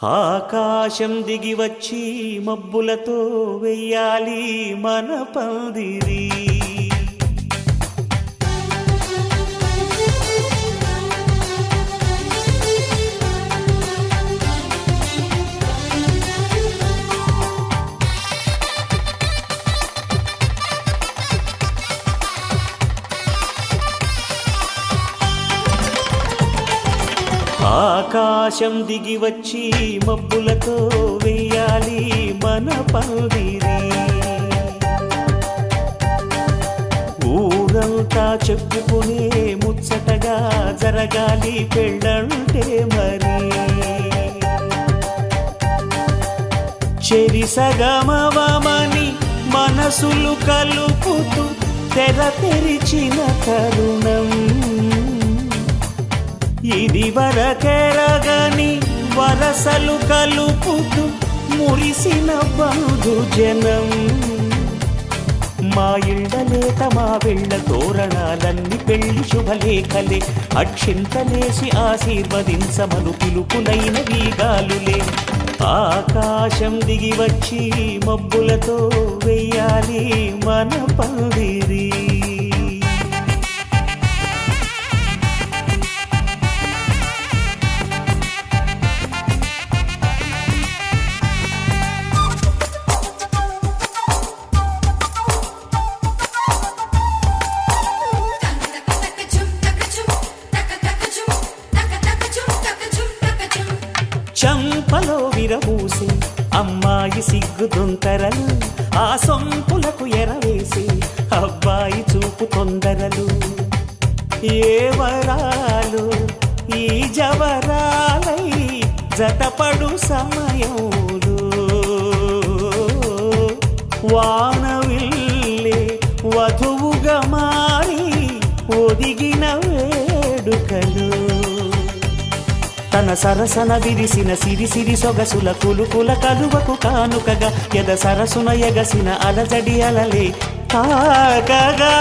ఆకాశం దిగి వచ్చి మబ్బులతో వెయ్యాలి మన పందిరి. ఆకాశం దిగి వచ్చి మబ్బులతో వెయ్యాలి మన పందిరి. ఊరంతా చెప్పుకునే ముచ్చటగా జరగాలి పెళ్ళంటే మరి. చెరిసగమవమని మనసులు కలుపుతూ తెర తెరిచిన తరుణం ఇది వరకెరగని వరసలు కలుపుతూ మురిసిన బంధుజనం. మా ఇళ్ళలేత మా వెళ్ళ తోరణాలన్నీ పెళ్లి శుభలేఖలే. అక్షింతలేసి ఆశీర్వదించమను పిలుపులైన వీగాలులే. ఆకాశం దిగి వచ్చి మబ్బులతో వెయ్యాలి మన పందిరి. చంపలో విరబూసి అమ్మాయి సిగ్గుదొంతరలు, ఆ సొంపులకు ఎరవేసి అబ్బాయి చూపు తొందరలు. ఏ వరాలు ఈ జవరాలై జతపడు సమయంలో వానవిల్లే వధువుగా మారి ఒదిగిన వేడుకలు. తన సరసన విరిసిన సిరిసిరి సొగసుల కులుకుల కలువకు కానుకగా ఎద సరసున ఎగసిన అలజడి అలలే తాకగా.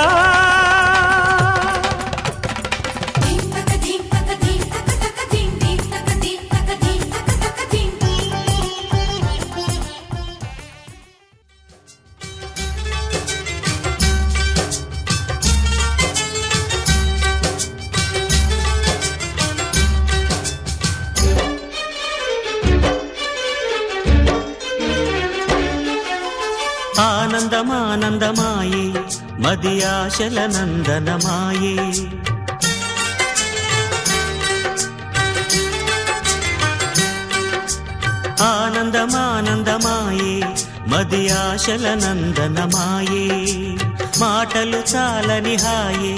ఆనందమానందమాయే మది ఆశల నందనమాయే. ఆనందమానందమాయే మది ఆశల నందనమాయే. మాటలు చాలని హాయే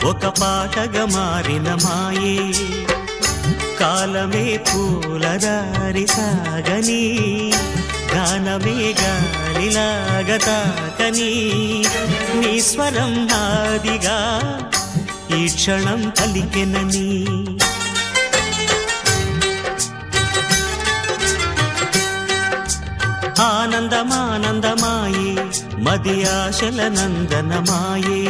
ఒక పాటగా మారిన మాయే. కాలమే పూలదారి సాగని గానమే గాలిలాగా తాకని నీ స్వరం నాదిగా ఈ క్షణం పలికెనని. ఆనందమానందమాయే మది ఆశల నందనమాయే.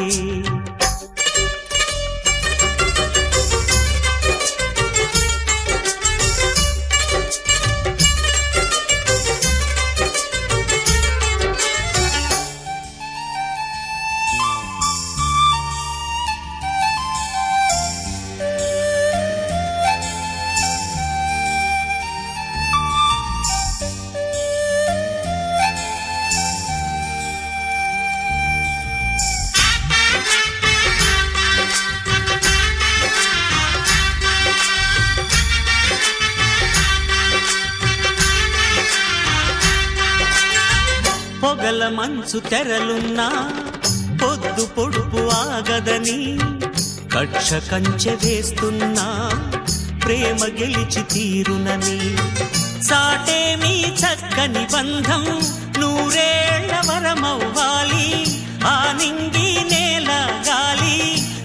పొగల మంచు తెరలున్నా పొద్దు పొడుపు ఆగదని కక్ష కంచె వేస్తున్నా ప్రేమ గెలిచి తీరునని. సాటేమీ చక్కని బంధం నూరేళ్ల వరమవ్వాలి. ఆ నింగి నేల గాలి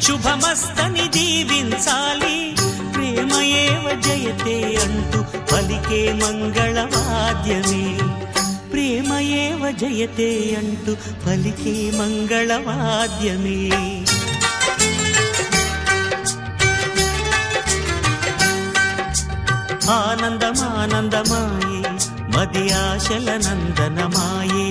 శుభమస్తని దీవించాలి. ప్రేమయేవ జయతే అంటూ పలికే మంగళవాద్యమే. ప్రేమయేవ జయతే అంటూ పలికే మంగళవాద్యమే. ఆనందమానందమాయే మది ఆశల నందనమాయే.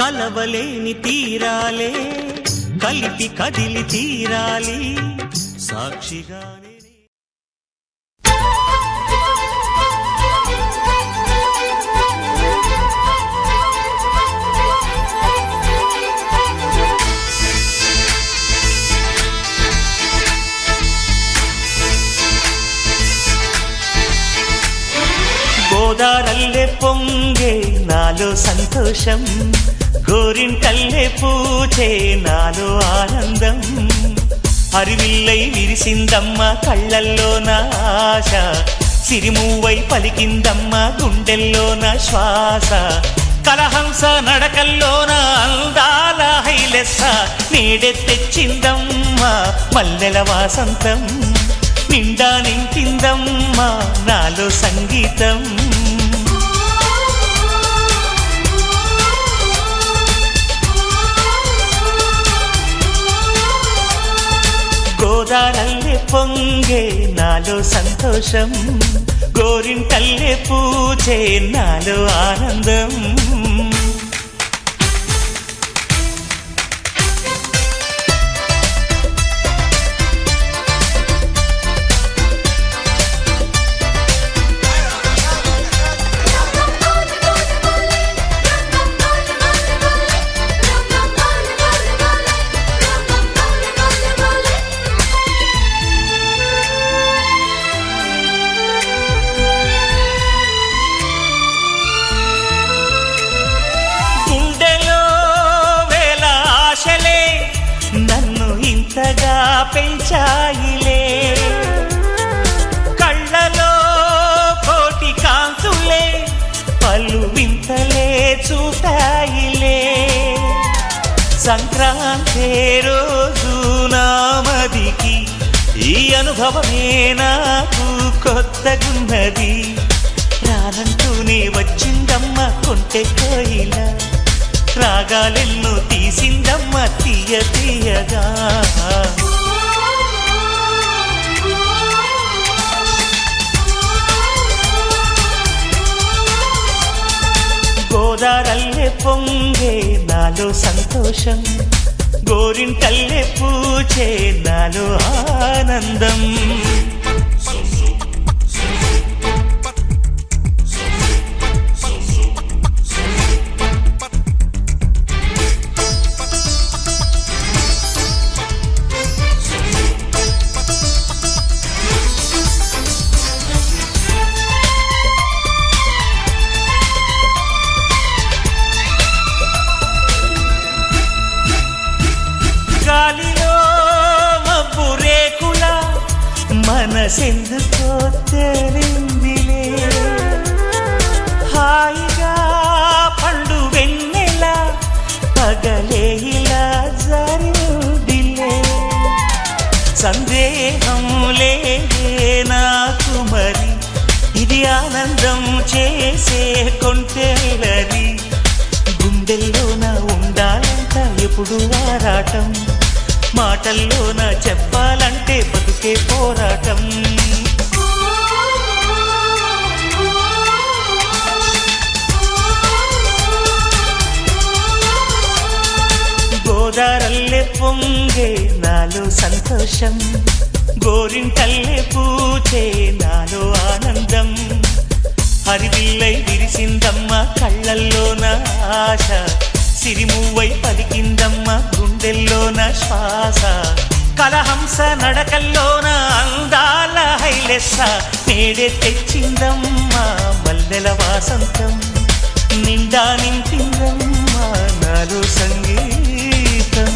కలవలేని తీరాలే కలిపి కదిలి తీరాలి సాక్షిగానే. గోదారల్లే పొంగే నాలో సంతోషం, గోరింటల్లే పూచే నాలో ఆనందం. హరివిల్లై విరిసిందమ్మ కళ్ళల్లో నా ఆశ, సిరిమూవై పలికిందమ్మ గుండెల్లో నా శ్వాస. కలహంస నడకల్లోన అందాల హైలెస్స, నేడే తెచ్చిందమ్మ మల్లెల వాసంతం. నిండా నింపిందమ్మ నాలో సంగీతం. గోదారల్లే పొంగే నాలో సంతోషం, గోరింటల్లే పూచే నాలో ఆనందం. ఇంతగా పెంచాయిలే కళ్ళలో కోటి కాంతులే, పలు వింతలే చూపాయిలే. సంక్రాంతి రోజు నామదికి ఈ అనుభవమే నాకు కొత్తగున్నది. రానంటూనే వచ్చిందమ్మ కొంటె కోయిల, రాగాలెన్నో తీసిందమ్మ తీయ తీయగా. గోదారల్లే పొంగే నాలో సంతోషం, గోరింటల్లే పూచే నాలో ఆనందం. గాలిలో మబ్బు రేకుల మనసెందుకో తెలిందిలే, హాయిగా పండు వెన్నెల పగలే ఇలా జరిదిలే. సందేహం లేదే నాకు మరి, ఇది ఆనందం చేసే కొంటెలరి. గుండెల్లోన ఉండాలంట ఎప్పుడు ఆరాటం, మాటల్లోన చెప్పాలంటే బతుకే పోరాటం. గోదారల్లే పొంగే నాలో సంతోషం, గోరింటల్లే పూచే నాలో ఆనందం. హరివిల్లై విరిసిందమ్మ కళ్ళల్లోన ఆశ, సిరిమూవై పలికిందమ్మ గుండెల్లోన శ్వాస. కలహంస నడకల్లోన అందాల హైలెస్స, నేడే తెచ్చిందమ్మ మల్లెల వాసంతం. నిండా నింపిందమ్మ నాలో సంగీతం.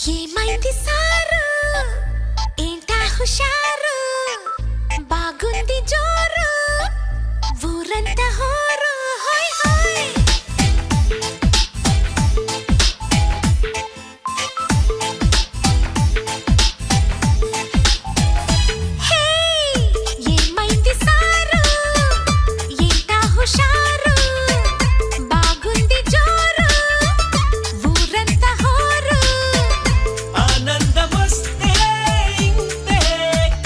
ఏమైంది సారు ఏంటా హుషారు బాగుంది జోరు ఊరంతా హోరు హోయ్ హోయ్ హే ఏమైంది సారు ఏంటా హుషారు బాగుంది జోరు ఊరంతా హోరు ఆనందమొస్తే ఇంతే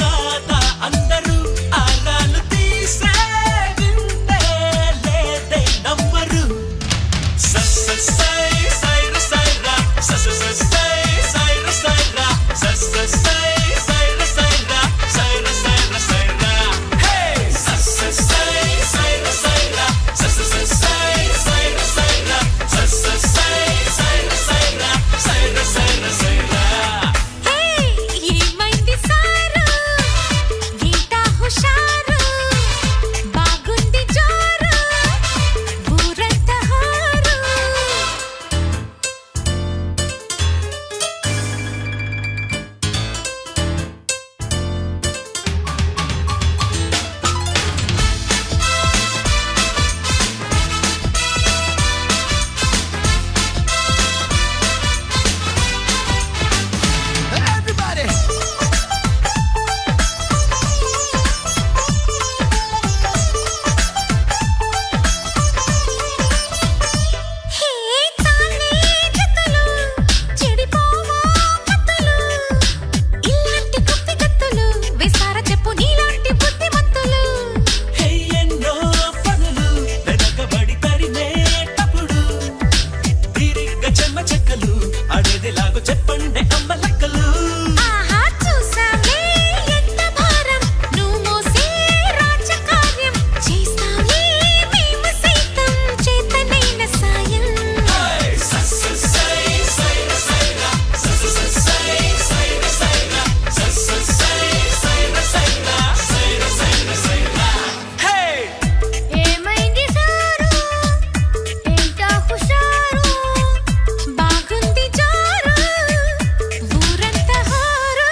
కాదా అందరూ ఆరాలు తీసే వింతే లేదే నమ్మరు సై సైర సైరా సై సైర సైరా సై సైర సైరా సైర సైర సైరా హే సై సైర సైరా సై సైర సైరా సై సైర సైరా సైర సైర సైరా హే ఏమైంది సారు ఏంటా హుషారు బాగుంది జోరు ఊరంతా హోరు Everybody! హే తానే జతలు చెడిపోవా కత్తులు ఇలాంటి కుప్పి కత్తులు వేసారా చెప్పు నీలాంటి బుద్ధిమంతులు హే ఎన్నో పనులు వెనకబడి తరిమేటప్పుడు తీరిగ్గా చెమ్మ చెక్కలు అడేదిలాగో చెప్పండి అమ్మ లెక్కలు ఆహా చూసావే ఎంత భారం నువ్వు మోసే రాజకార్యం చేస్తావే మేము సైతం చేతనైన సాయం ఏమైంది సారు ఏంటా హుషారు బాగుంది జోరు ఊరంతా హోరు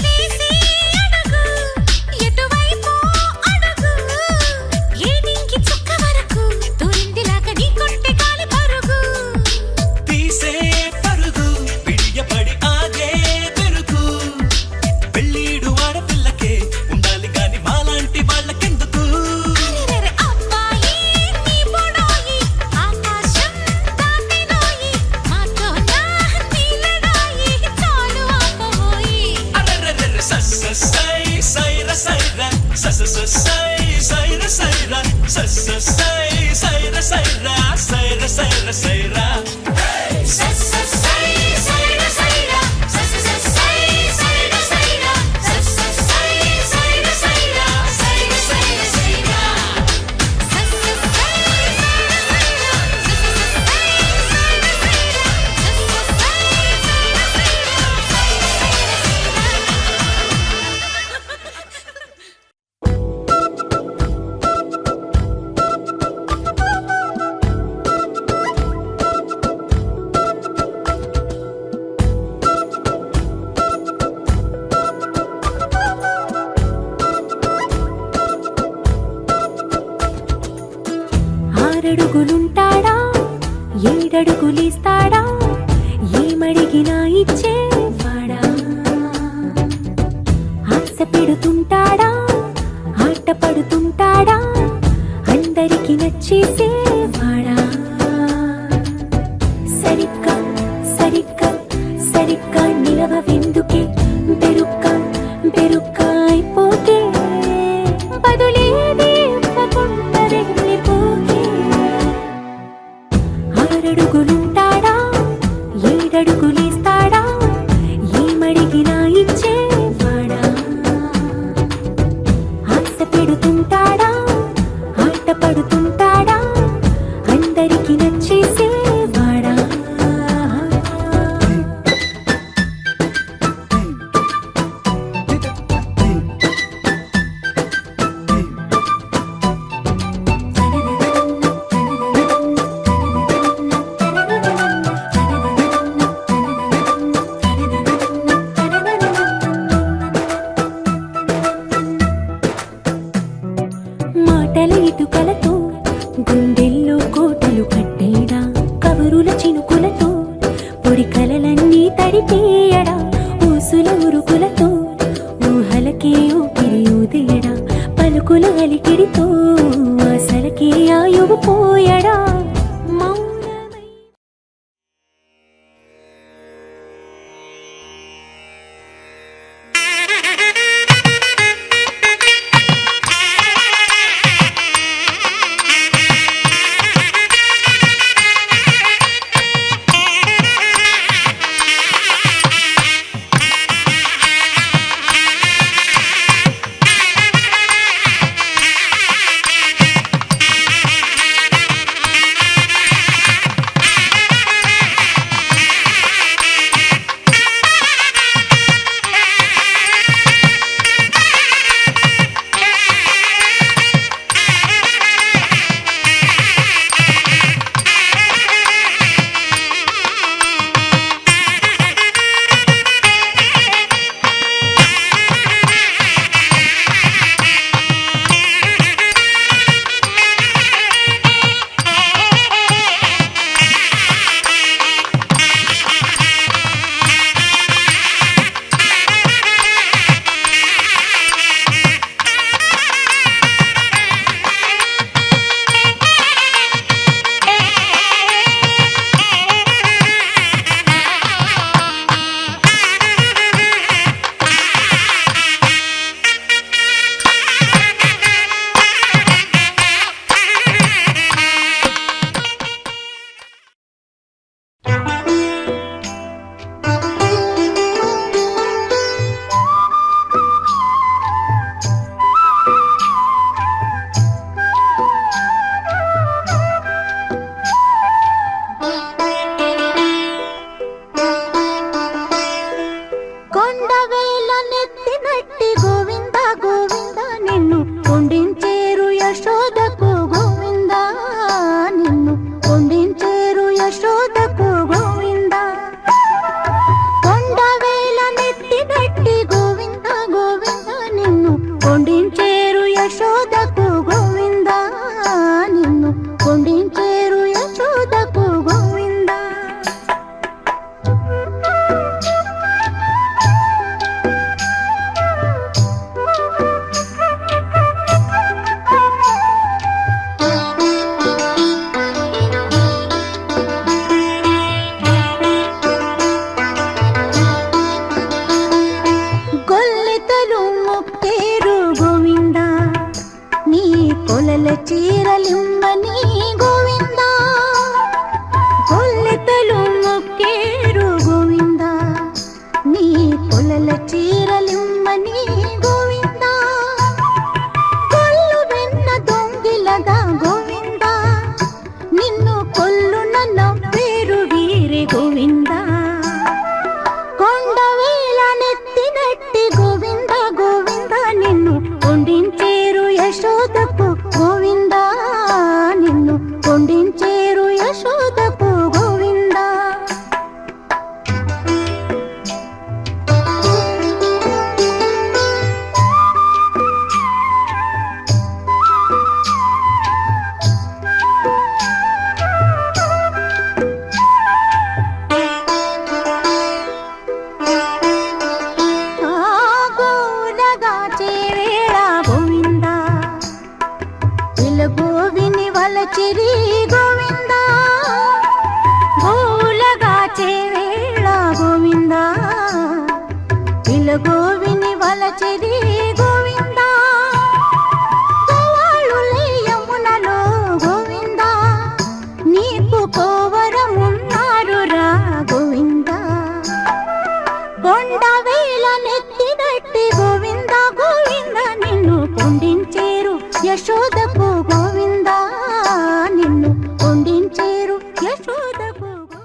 వేసి అడుగు ఎటువైపు అడుగు ఏనింకి చుక్క వరకు దూరిందిలాగా నీ కొంటె గాలి పరుగు తీసే పరుగు పిడియపడి ఆగే పెరుగు పెళ్ళీడు ఆడపిల్లకే ఉండాలి గాని మాలాంటి వాళ్ళకెందుకు అరెరెరె అబ్బాయి నీ పొడోయి ఆకాశం దాటినోయి మాతో నా నీలడాయి చాలు ఆపబోయి అరెరెరెరె సై సైర సైరా సై సైర సైరా సై సైర సైరా సైర సైర సైరా ఆరడుగులుంటాడా ఏడడుగులిస్తాడా ఏమడిగినా ఇచ్చేవాడా ఆశ పెడుతుంటాడా ఆట పడుతుంటాడా అందరికి నచ్చేసేవాడా సరిగ్గా సరిగ్గా సరిగ్గా నిలవవెందుకే బెరుక్క బెరుక్క అయిపోతే బదులేది ఇవ్వకుండా వెళ్ళిపోతే అలికిడితో అసలకే ఆయువు పోయడా మౌనమై. చీరలిమ్మని గోవిందా, కొల్లెతలు మొక్కేరు గోవిందా, నీ కొలల చీరలిమ్మని గోవిందా, కొల్లు వెన్న దొంగిలగా గోవిందా, నిన్ను కొల్లున నవ్వేరు వీరే గోవిందా, కొండవేల నెత్తినట్టి గోవింద గోవింద, నిన్ను కొండించేరు యశోదకు గోవింద, నిన్ను కొండించేరు యశోదకు గోవింద. గోవిని వలచిరి గోవింద, గోలగా చేవేళ గోవింద, గోవిని వలచిరి గోవింద, గోవాళులే యమునలో గోవింద, నీకు కోవరమున్నారు రా గోవింద, కొండవేల నెత్తినట్టి గోవింద గోవింద, నిన్ను కొండించేరు యశోదకు గోవింద, నిన్ను కొండించేరు యశోదకు గోవింద.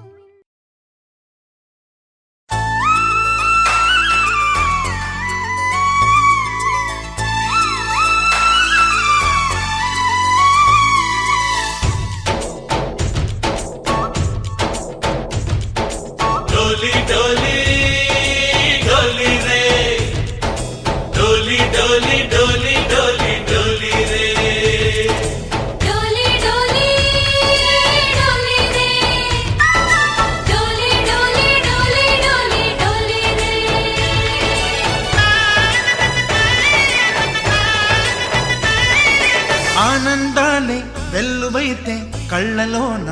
వెల్లువైతే కళ్ళలోన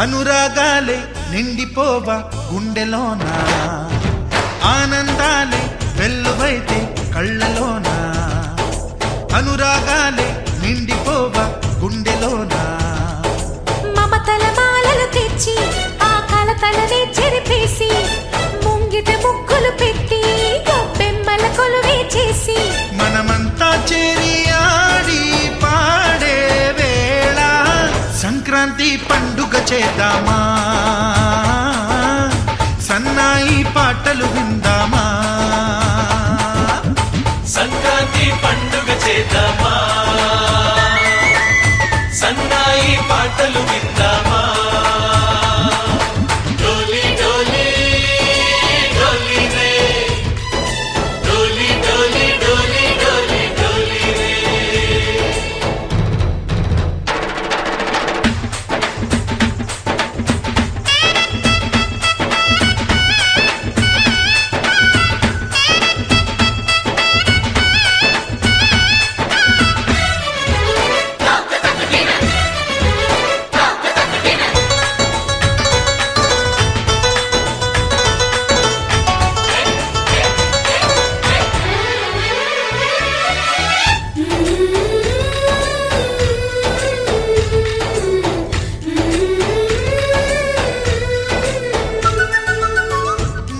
అనురాగాలే నిండిపోవా గుండెలోన ఆనందాలే వెల్లువైతే కళ్ళలోన అనురాగాలే నిండిపోవా గుండెలోన మమతల మాలలు తెచ్చి ఆ కలతలనే చెరిపేసి ముంగిట ముగ్గులు పెట్టి గొబ్బెమ్మల కొలువే చేసి మనమంతా చేరి ఆడి పాడే వేళ సంక్రాంతి పండుగ చేద్దామా సన్నాయి పాటలు విందామా సంక్రాంతి పండుగ చేద్దామా సన్నాయి పాటలు విందామా డోలి డోలి డోలి రే డోలి డోలి డోలి డోలి డోలి రే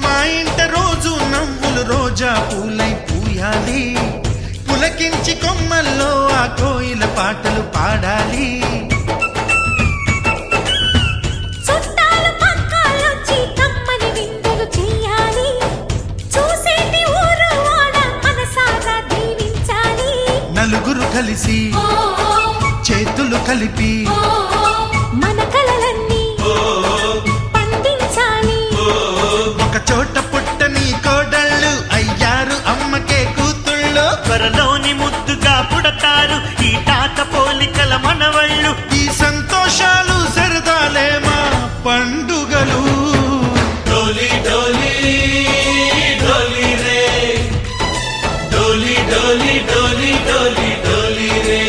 మా ఇంట రోజు నవ్వులు రోజా పూలై పూయాలి పులకించి కొమ్మల్లో ఆ కోయిల పాటలు పాడాలి చుట్టాలు పక్కాలొచ్చి కమ్మని విందులు చెయ్యాలి చూసేటి ఊరు వాడ మనసారా దీవించాలి నలుగురు కలిసి చేతులు కలిపి మన కలలన్నీ పండించాలి ఒక చోట పుట్టని కోడళ్ళు అయ్యారు అమ్మకే కూతుళ్ళు త్వరలోని ముద్దుగా పుడతారు ఈ తాత పోలికల మనవళ్ళు ఈ సంతోషాలు సరదాలే మా పండుగలు డోలి డోలి డోలి రే డోలి డోలి డోలి డోలి డోలి రే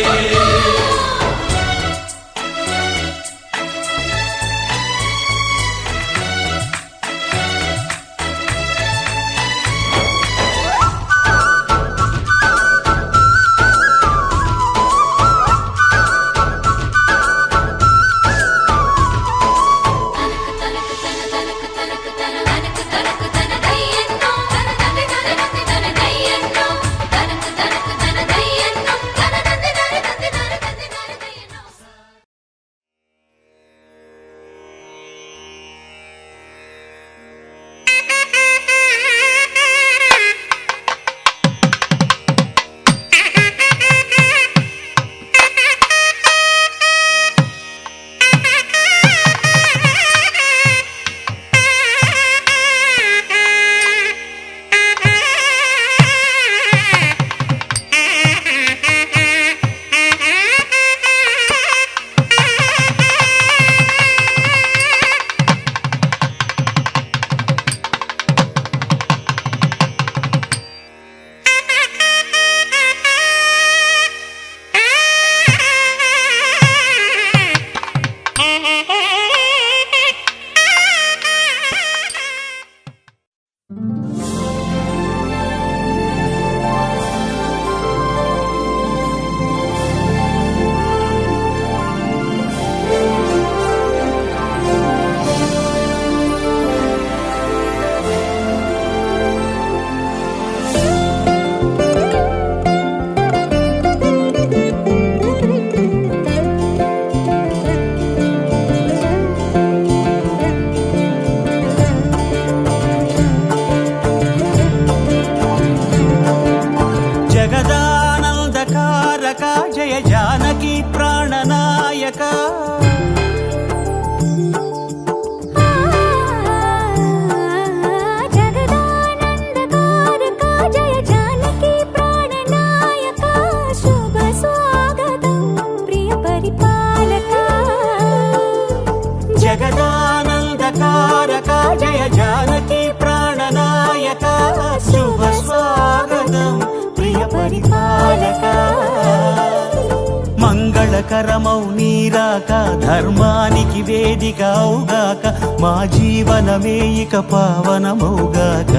శుభకరమౌ నీరాక ధర్మానికి వేదిక అవుగాక మా జీవనమే ఇక పావనమౌగాక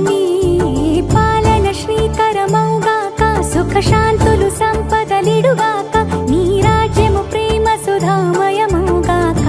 నీ పాలన శ్రీకరమౌగాక సుఖ శాంతులు సంపదలిడుగాక నీ రాజ్యము ప్రేమ సుధామయమౌగాక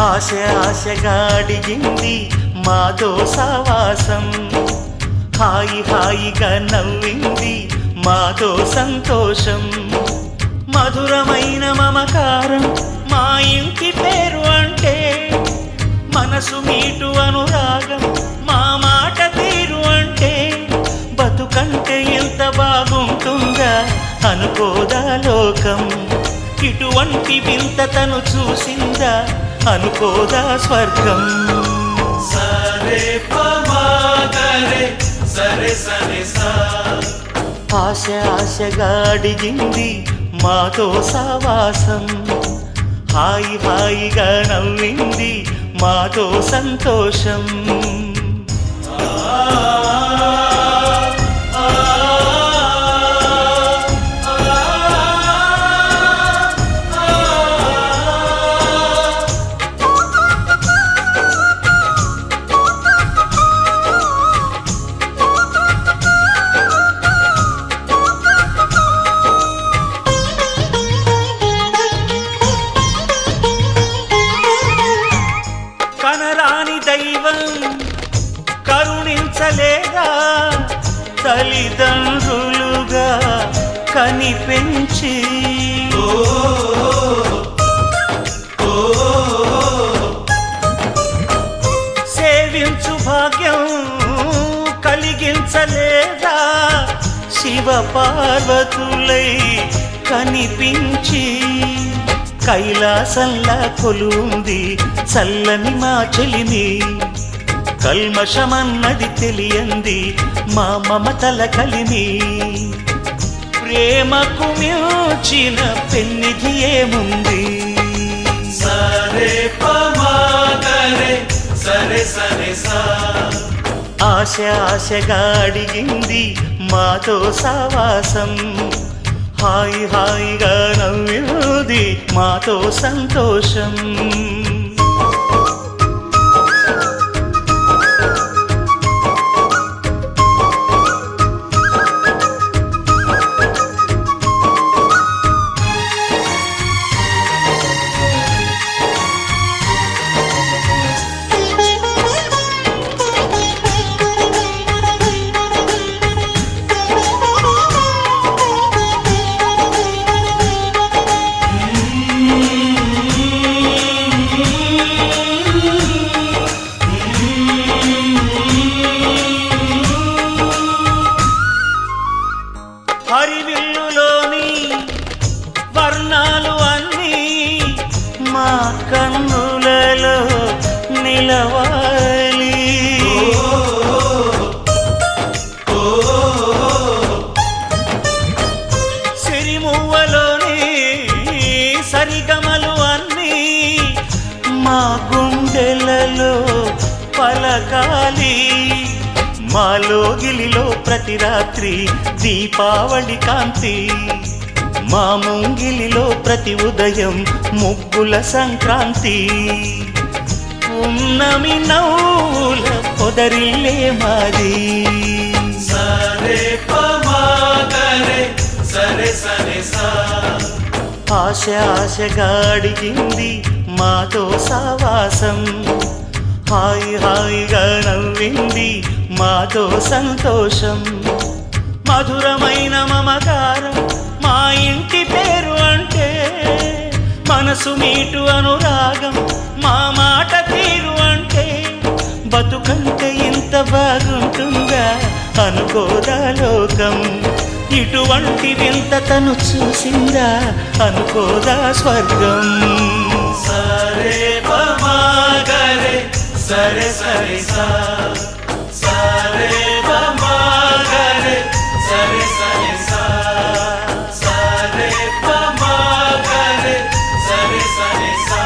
ఆశ ఆశగా అడిగింది మాతో సావాసం హాయి హాయిగా నవ్వింది మాతో సంతోషం మధురమైన మమకారం మా ఇంటి పేరు అంటే మనసు మీటు అనురాగం మా మాట తీరు అంటే బతుకంటే ఎంత బాగుంటుందా అనుకోదా లోకం ఇటువంటి వింతతను చూసిందా అనుకోదా స్వర్గం సరే పమాగరే సరే సరే సా ఆశ ఆశగా అడిగింది మాతో సావాసం హాయి హాయిగా నవ్వింది మాతో సంతోషం కరుణించలేదా తల్లిదండ్రులుగా కనిపెంచి సేవించు భాగ్యం కలిగించలేదా శివ పార్వతులై కనిపించి కైలాసంలా కొలుంది చల్లని మా చెలిమి కల్మషమన్నది తెలియంది మా మమతల కలిమి ప్రేమకు మించిన పెన్నిధి ఏముంది సరే పమాగరే సరే సరే సా ఆశ ఆశగా అడిగింది మాతో సావాసం హాయి హాయిగా నవ్వింది మాతో సంతోషం మాలోగిలిలో ప్రతి రాత్రి దీపావళి కాంతి, మా ముంగిలిలో ప్రతి ఉదయం ముగ్గుల సంక్రాంతి. ఉన్నమి నవ్వుల పొదరిల్లే మాది. సరే పమాగరే సరే సరే సా. ఆశ ఆశగా అడిగింది మాతో సావాసం, హాయి హాయిగా నవ్వింది మాతో సంతోషం. మధురమైన మమకారం మా ఇంటి పేరు అంటే, మనసు మీటు అనురాగం మా మాట తీరు అంటే, బతుకంటే ఇంత బాగుంటుందా అనుకోదా లోకం. ఇటువంటి వింత తను చూసిందా అనుకోదా స్వర్గం. సరే పమాగరే సరే సరే సా. సరే పమాగరే సరే సరే సా. సరే పమాగరే సరే సరే సా.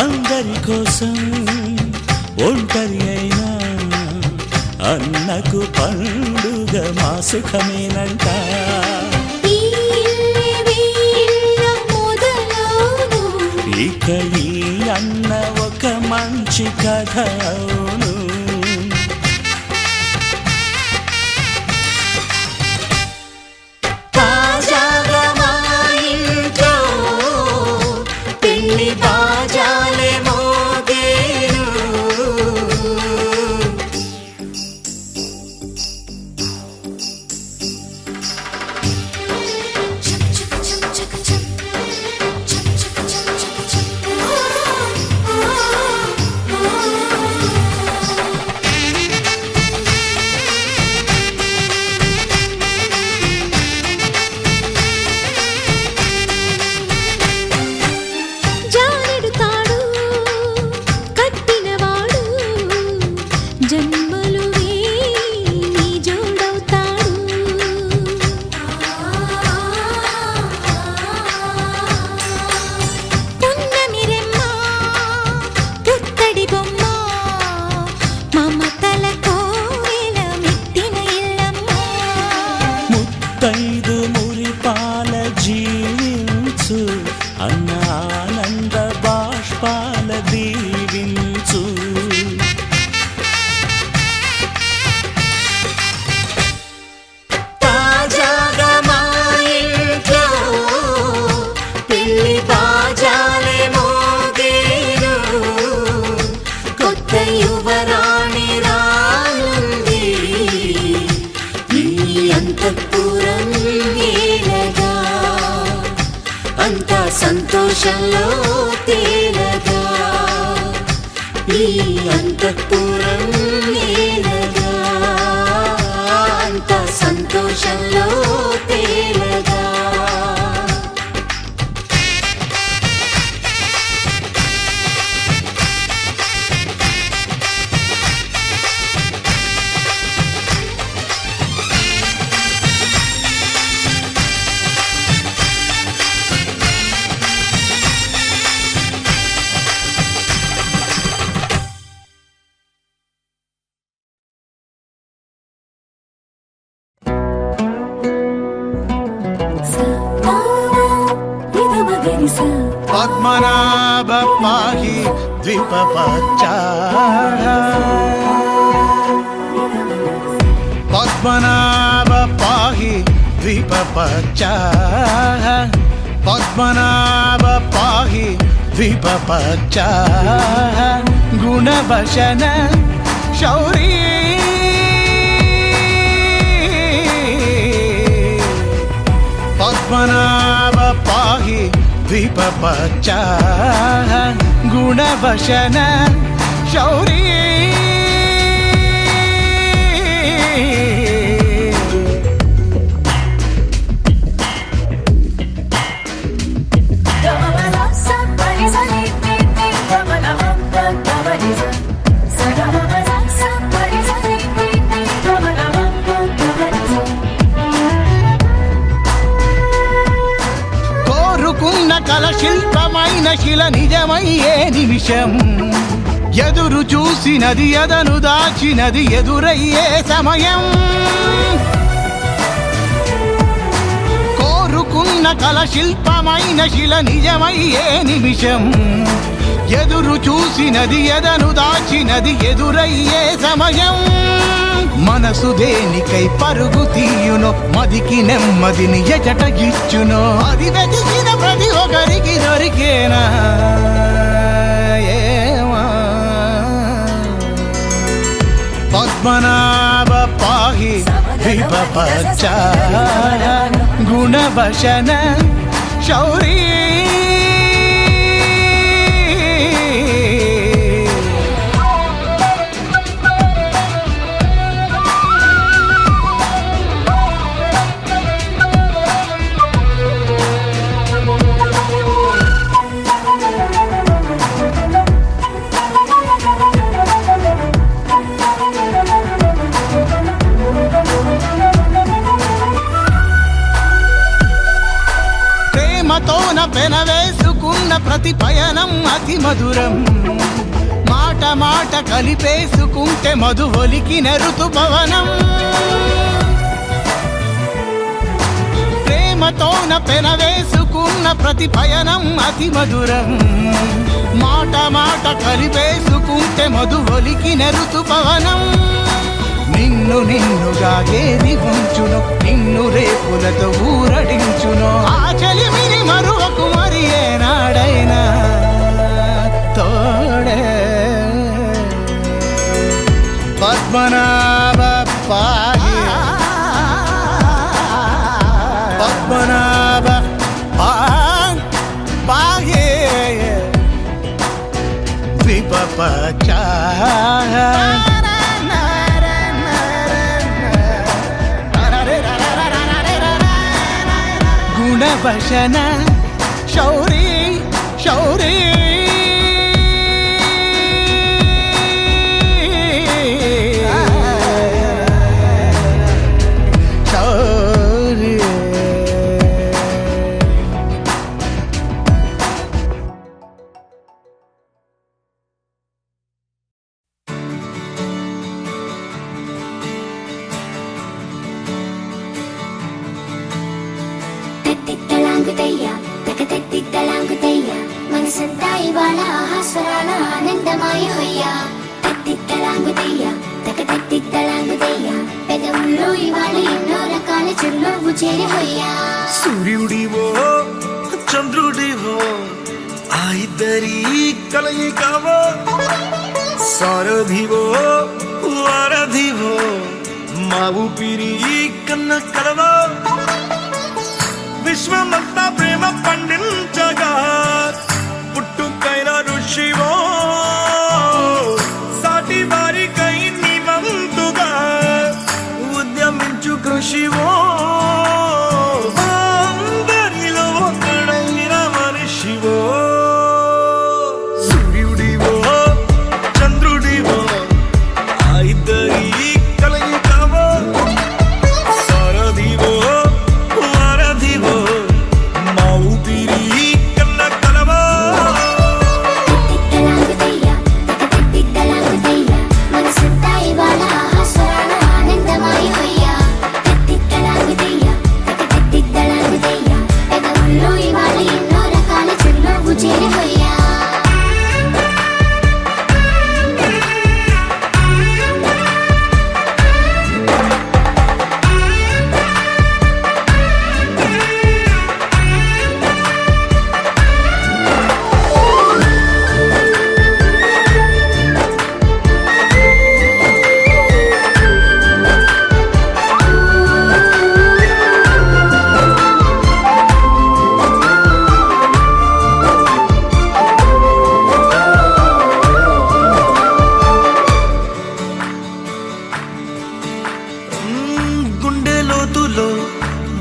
అందరి కోసం ఒంటరి అయినా అన్నకు పండుగ మా సుఖమేనంట. ఇక ఈ అన్న ఒక మంచి కథ అవును. తాజాగా మా ఇంట్లో పెళ్లి బాజాలే మోగేను. సంతోషంలో తేలగా ఈ అంతఃపురం నేలగా అంత సంతోషంలో తేలగా పద్మనాభ పాహి ద్వీపపచ్చాః పద్మనాభ పాహి ద్వీపపచ్చాః పద్మనాభ పాహి ద్వీపపచ్చాః గుణభషణ శౌరీ పద్మనాభ పాహి ద్వీపపచ్చాః గుణభషణ శౌరీ కోరుకున్న కల శిల్పమైన శిల నిజమయ్యే నిమిషం ఎదురు చూసినది ఎదను దాచినది ఎదురయ్యే సమయం కోరుకున్న కల శిల్పమైన శిల నిజమయ్యే నిమిషం ఎదురు చూసినది ఎదను దాచినది ఎదురయ్యే సమయం మనసు దేనికై పరుగు తీయునో మదికి నెమ్మదిని ఎచట ఇచ్చునో అది వెతికిన ప్రతి ఒక్కరికి దొరికేనా ఏమా పద్మనాభ పాహి ద్వీపపచ్చాః గుణభషణ శౌరీ ప్రేమతోన పెనవేసుకున్న ప్రతి పయనం అతి మధురం మాట మాట కలిపేసుకుంటే మధు ఒలికిన ఋతుపవనం ప్రేమతోన పెనవేసుకున్న ప్రతి పయనం అతి మధురం మాట మాట కలిపేసుకుంటే మధు ఒలికిన ఋతుపవనం నిన్ను నిన్నుగా ఏది ఉంచును నిన్ను రేపులతో ఊరడించును ఆ చలిమిని మరువకు మరి ఏనాడైనా తోడే పద్మనాభ పాహి పద్మనాభ పాహి ద్వీపపచ్చాః గుణభషణ శౌరీ శౌరీ శౌరీ తలాంగుతయ్యా తకతెత్తిత్తలాంగుతయ్యా మనసంతా ఇవాళ ఆహాస్వరాల ఆనందమాయ హొయ్యా తత్తిత్తలాంగుతయ్యా తకతెత్తిత్తలాంగుతయ్యా పెదవుల్లో ఇవాళ ఎన్నో రకాల చిరునవ్వు చేరి హొయ్యా సూర్యుడివో చంద్రుడివో ఆ ఇద్దరి కలయికవో సారథివో వారధివో మా ఊపిరి కన్న కలవో విశ్వమంతా ప్రేమ పండించగా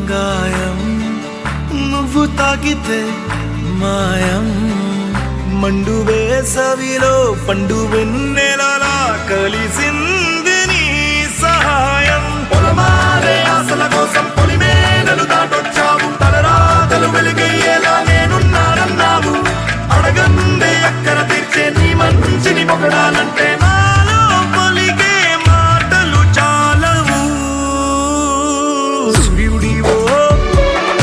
గాయం నువ్వు తాకితే మాయం మండు వేసవిలో పండు వెన్నెలలా కలిసింది నీ సహాయం పొలమారే ఆశల కోసం పొలిమేనలు దాటొచ్చావు తలరాతలు వెలుగయ్యేలా నేనున్నానన్నావు అడగందే అక్కర తీర్చే నీ మంచిని పొగడాలంటే నాలో పలికే మాటలు చాలవు సూర్యుడివో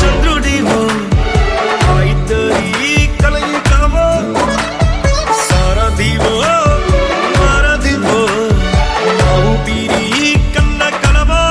చంద్రుడివో ఆ ఇద్దరి కలయికవో సారథివో వారధివో నా ఊపిరి కన్న కలవో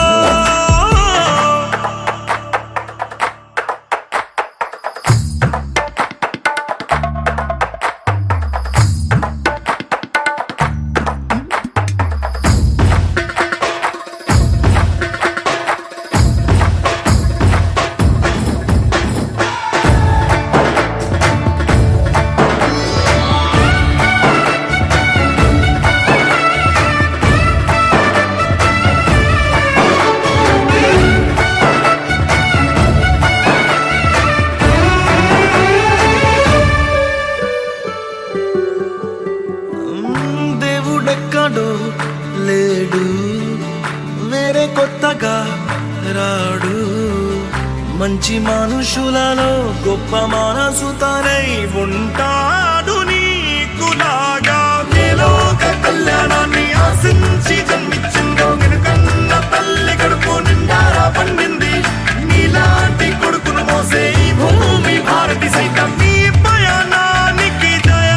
దేవుడెక్కడో లేడు వేరే కొత్తగా రాడు మంచి మనుషులలో గొప్ప మనసు తనై ఉంటాడు నీకులాగా నేలోక కళ్యాణాన్ని ఆశించి జన్మించిందో వెనుకన్న తల్లి కడుపు నిండారా పండింది నీలాంటి కొడుకును మోసే ఈ భూమి భారతి సైతం నీ పయనానికి జయ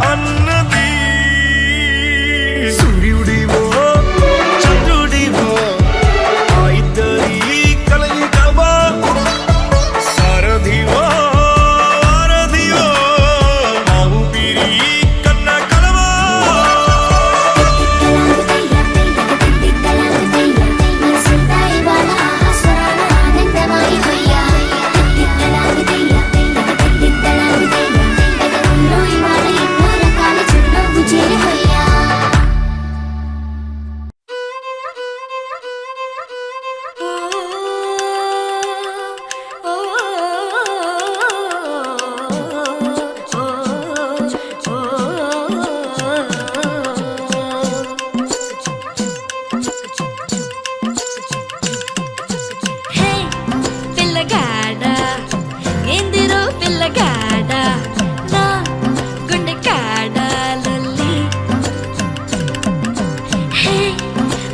అన్నది సూర్యుడివో చంద్రుడివో ఆ ఇద్దరి కలయికవో సారథివో వారధివో నా ఊపిరి కన్న కలవో మనసంతా ఇవాళ ఆస్వరాల ఆనందమాయ హొయ్యా గగనంలో ఇవాళ ఎన్నో రకాల చిరునవ్వు చేరి హొయ్యా హే పిల్లగాడ ఏందిరో పిల్లగాడ నా గుండె కాడ లొల్లి హే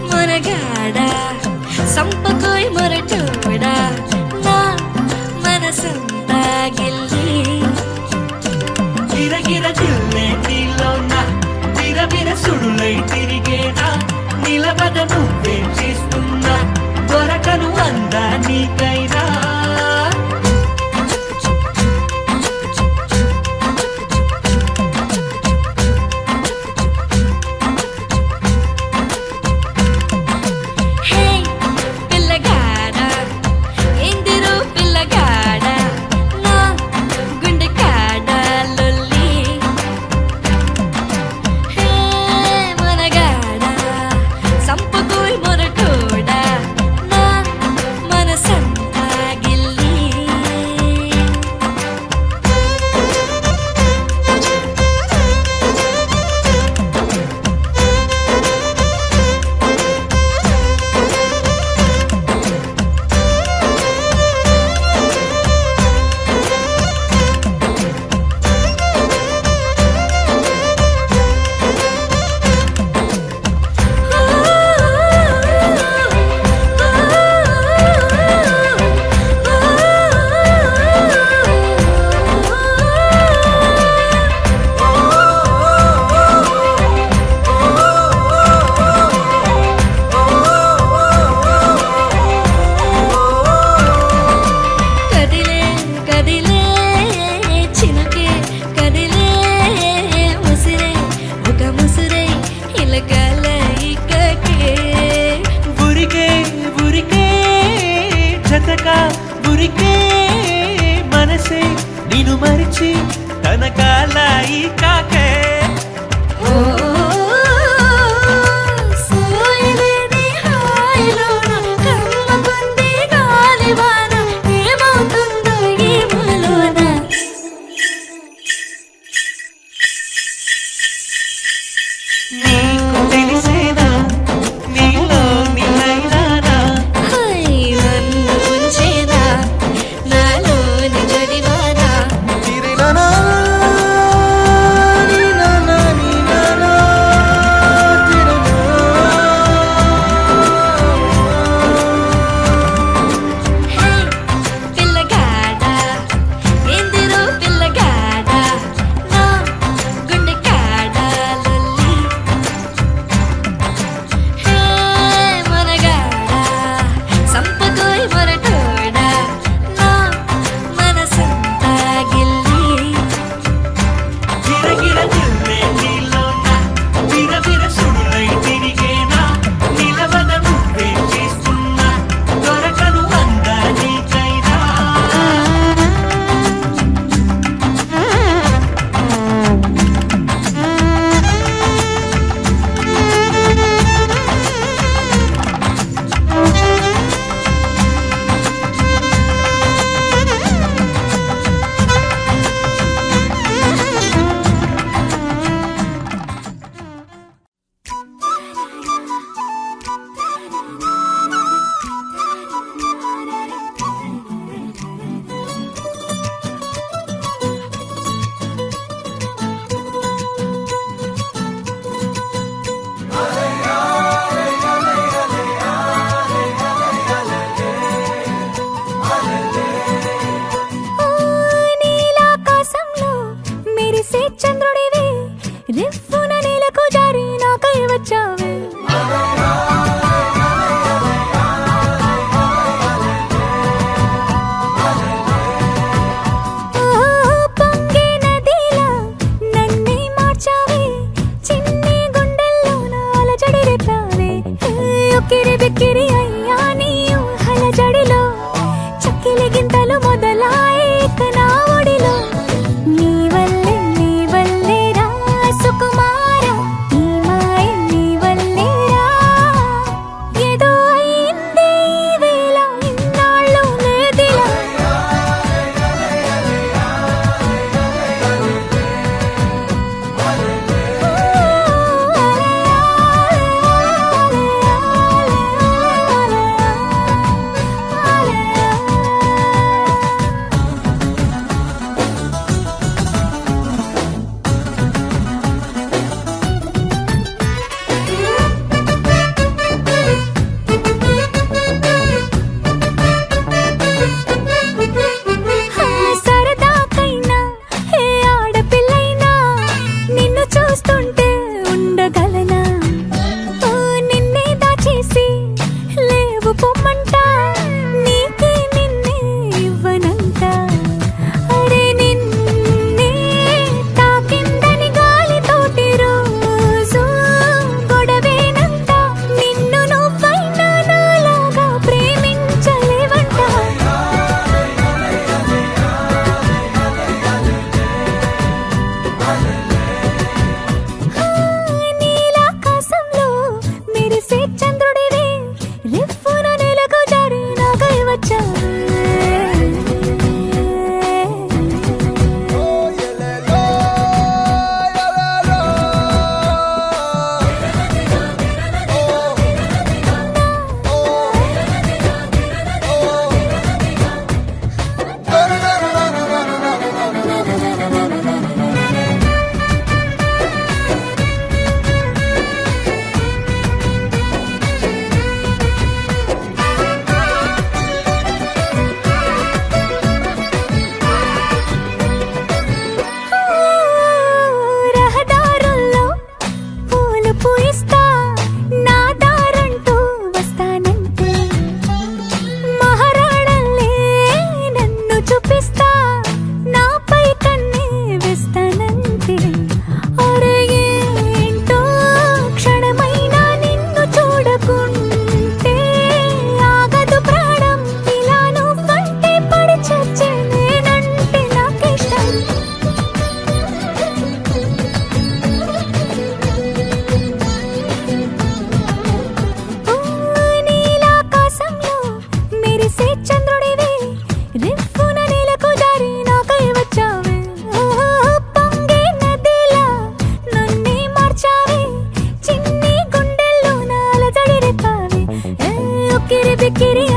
మొరగాడ సంపకోయ్ మొరటోడా నా మనసంతా గిల్లి గిరగిర జిల్లే నీలోన విరవిర సుడులై తిరిగేనా నిలబద నువ్వే చేస్తున్నా దొరకను అందా నీకైనా హే పిల్లగాడ ఏందిరో పిల్లగాడ నా గుండె కాడ లొల్లి హే మనగాడ సంపకోయ్ మొరటోడా నా మనసంతా గిల్లి కదిలే కదిలే చినుకే కదిలే ముసిరే ఒక ముసిరే ఇలకల ఇక్కకే ఉరికే ఉరికే జతగా ఉరికే మనసే నిన్ను మరిచి తన కాలాయి కాకే సోయలేని హాయిలోన కమ్మ కొంది గాలివాన ఉక్కిరి బిక్కిరి